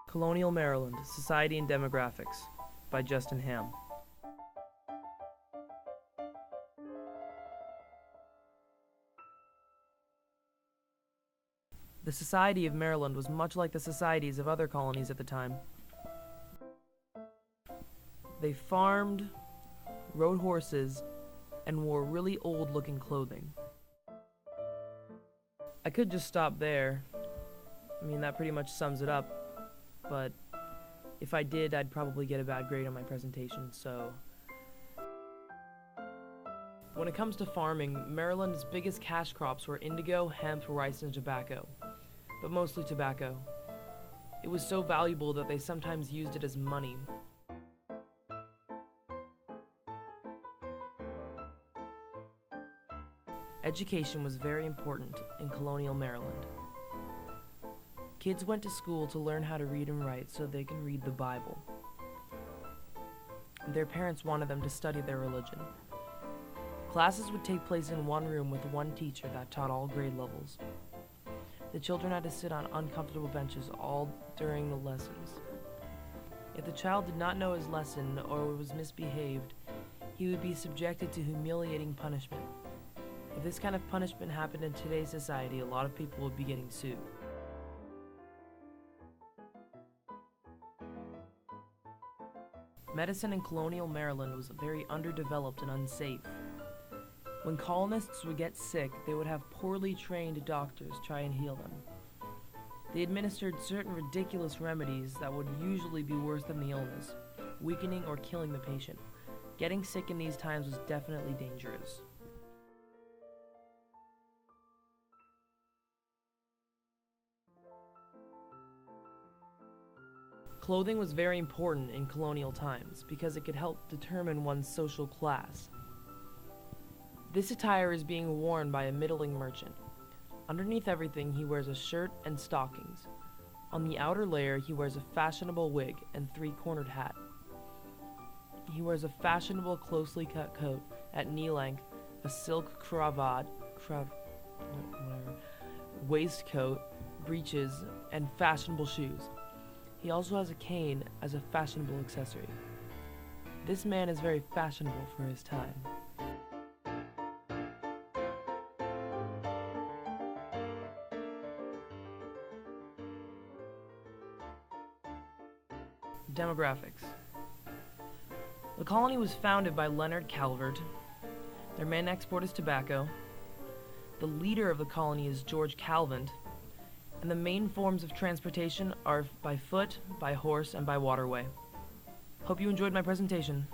Colonial Maryland, Society and Demographics by Justin Ham. The Society of Maryland was much like the societies of other colonies at the time. They farmed, rode horses, and wore really old-looking clothing. I could just stop there. I mean, that pretty much sums it up. But if I did, I'd probably get a bad grade on my presentation, so... When it comes to farming, Maryland's biggest cash crops were indigo, hemp, rice, and tobacco, but mostly tobacco. It was so valuable that they sometimes used it as money. Education was very important in colonial Maryland. Kids went to school to learn how to read and write so they can read the Bible. Their parents wanted them to study their religion. Classes would take place in one room with one teacher that taught all grade levels. The children had to sit on uncomfortable benches all during the lessons. If the child did not know his lesson or was misbehaved, he would be subjected to humiliating punishment. If this kind of punishment happened in today's society, a lot of people would be getting sued. Medicine in colonial Maryland was very underdeveloped and unsafe. When colonists would get sick, they would have poorly trained doctors try and heal them. They administered certain ridiculous remedies that would usually be worse than the illness, weakening or killing the patient. Getting sick in these times was definitely dangerous. Clothing was very important in colonial times because it could help determine one's social class. This attire is being worn by a middling merchant. Underneath everything, he wears a shirt and stockings. On the outer layer, he wears a fashionable wig and three-cornered hat. He wears a fashionable closely cut coat at knee length, a silk waistcoat, breeches, and fashionable shoes. He also has a cane as a fashionable accessory. This man is very fashionable for his time. Demographics. The colony was founded by Leonard Calvert. Their main export is tobacco. The leader of the colony is George Calvin. And the main forms of transportation are by foot, by horse, and by waterway. Hope you enjoyed my presentation.